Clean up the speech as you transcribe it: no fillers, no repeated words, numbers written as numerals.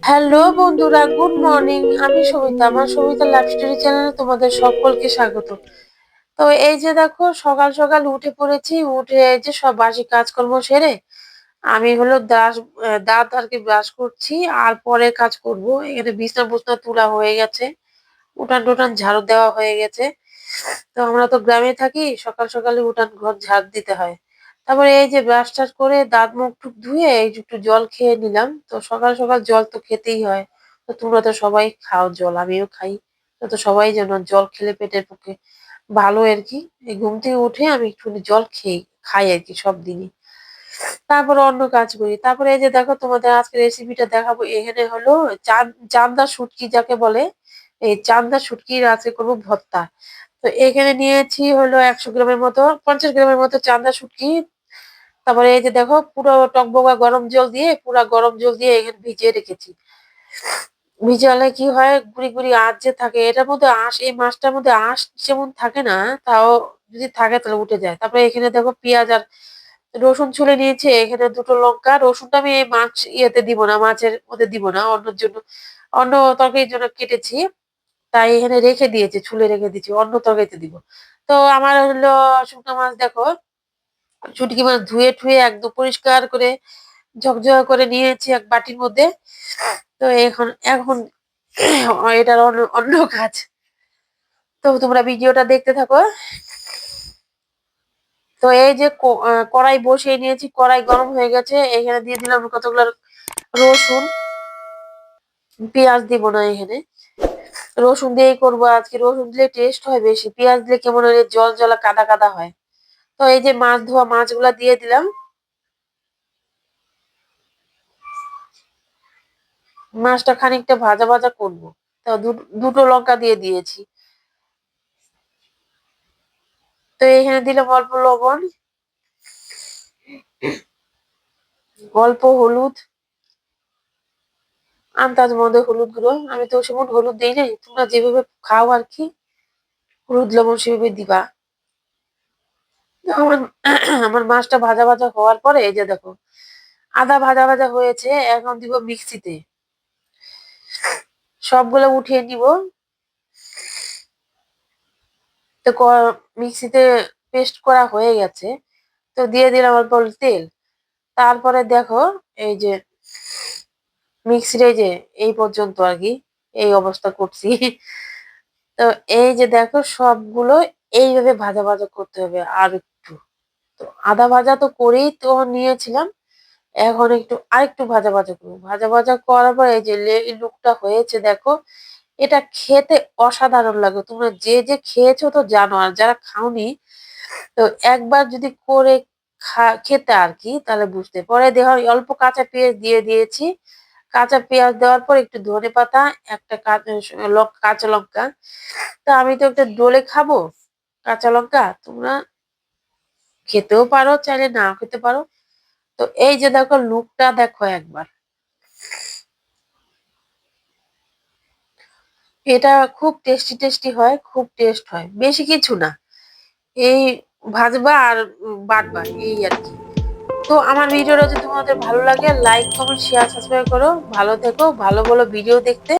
Hello বন্ধুরা, good morning. আমি সবিতা, আমার সবিতা লাইফ স্টোরি চ্যানেলে তোমাদের সকলকে স্বাগত। তো এই যে দেখো, সকাল সকাল উঠে পড়েছি। উঠে এই যে সব বাসি কাজকর্ম সেরে আমি হলো দাঁত আর কি ব্রাশ করছি, আর পরে কাজ করব। এখানে বিছনা বুছনা তোলা হয়ে গেছে, উঠান টুটান ঝাড়ু দেওয়া হয়ে গেছে। তো আমরা তো গ্রামে থাকি, সকাল সকালে উঠান ঘর ঝাড় দিতে হয়। তারপরে এই যে ব্রাশ টাশ করে দাঁত মুখ টুক ধুয়ে এই যে একটু জল খেয়ে নিলাম। তো সকাল সকাল জল তো খেতেই হয়। তো তোমরা তো সবাই খাও জল, আমিও খাই। তো সবাই যেন জল খেলে পেটের পক্ষে ভালো আর কি। এই ঘুম থেকে উঠে আমি একটু জল খাই আর কি সব দিনই। তারপরে অন্য কাজ করি। তারপরে এই যে দেখো, তোমাদের আজকে রেসিপিটা দেখাবো। এখানে হলো চান্দা শুটকি যাকে বলে, এই চান্দা শুটকির আজকে করবো ভর্তা। তো এখানে নিয়েছি হলো 100 গ্রামের মতো, 50 গ্রামের মতো চান্দা শুটকি। তারপরে এই যে দেখো, পুরো টকবগা গরম জল দিয়ে এখানে ভিজিয়ে রেখেছি। ভিজালে কি হয়, গুড়ি গুড়ি আঁশ যে থাকে এটার মধ্যে, এই মাছটার মধ্যে আঁশ যেমন থাকে না, তাও যদি থাকে তাহলে উঠে যায়। তারপরে এখানে দেখো পেঁয়াজ আর রসুন ছুলে নিয়েছে, এখানে দুটো লঙ্কা। রসুনটা আমি এই মাছ ইয়েতে দিব না, মাছের মধ্যে দিব না, অন্যের জন্য, অন্য তরকারির জন্য কেটেছি। তাই এখানে রেখে দিয়েছি, ছুলে রেখে দিয়েছি, অন্য তরকারিতে দিব। তো আমার হলো শুকনো মাছ দেখো, শুটকি মাছ ধুয়ে টুয়ে একদম পরিষ্কার করে ঝকঝকা করে নিয়েছি এক বাটির মধ্যে। তো এখন এখন এটার অন্য অন্য কাজ। তো তোমরা ভিডিওটা দেখতে থাকো। তো এই যে কড়াই বসিয়ে নিয়েছি, কড়াই গরম হয়ে গেছে। এখানে দিয়ে দিলাম কতগুলো রসুন। পেঁয়াজ দিব না এখানে, রসুন দিয়েই করবো আজকে। রসুন দিলে টেস্ট হয় বেশি, পেঁয়াজ দিলে কেমন হয়, জল জলা কাদা কাদা হয়। তো এই যে মাছ ধোয়া মাছগুলা দিয়ে দিলাম। মাছটা খানিকটা ভাজা ভাজা করবো। তো দুটো লঙ্কা দিয়ে দিয়েছি। তো এখানে দিলাম অল্প লবণ, অল্প হলুদ, আন্দাজ মতো হলুদ গুঁড়ো। আমি তো সেমন হলুদ দিই নাই, তোমরা যেভাবে খাও আর কি হলুদ লবণ সেভাবে দিবা। তো আমার মাছটা ভাজা ভাজা হওয়ার পরে এই যে দেখো, আদা ভাজা ভাজা হয়েছে। এখন দিব মিক্সিতে, সবগুলো উঠিয়ে নিব। তো মিক্সিতে পেস্ট করা হয়ে গেছে। তো দিয়ে দিলাম অল্প তেল। তারপরে দেখো, এই যে মিক্সির এই যে এই পর্যন্ত আর কি, এই অবস্থা করছি। তো এই যে দেখো, সবগুলো এইভাবে ভাজা ভাজা করতে হবে আর একটু। তো আদা ভাজা তো করেই তো নিয়েছিলাম, এখন আরেকটু ভাজা ভাজা করবো। ভাজা ভাজা করার পর এই যে লুকটা হয়েছে দেখো, এটা খেতে অসাধারণ লাগে। তোমরা যে যে খেয়েছো তো জানো, আর যারা খাওনি তো একবার যদি করে খেতে আর কি, তাহলে বুঝতে। পরে দেখো অল্প কাঁচা পেঁয়াজ দিয়ে দিয়েছি। কাঁচা পেঁয়াজ দেওয়ার পর একটু ধনেপাতা, একটা কাঁচা লঙ্কা। তা আমি তো একটা ডোলে খাবো কাঁচা লঙ্কা, তোমরা খেতেও পারো, চাইলে নাও খেতে পারো। তো এই যে দেখো, লুকটা দেখো একবার। এটা খুব টেস্টি টেস্টি হয়, খুব টেস্ট হয়, বেশি কিছু না। এই ভাজবা আর বাটবা, এই আর কি। তো আমার ভিডিওটা যদি তোমাদের ভালো লাগে, লাইক কমেন্ট শেয়ার সাবস্ক্রাইব করো। ভালো থেকো, ভালো ভালো ভিডিও দেখতে।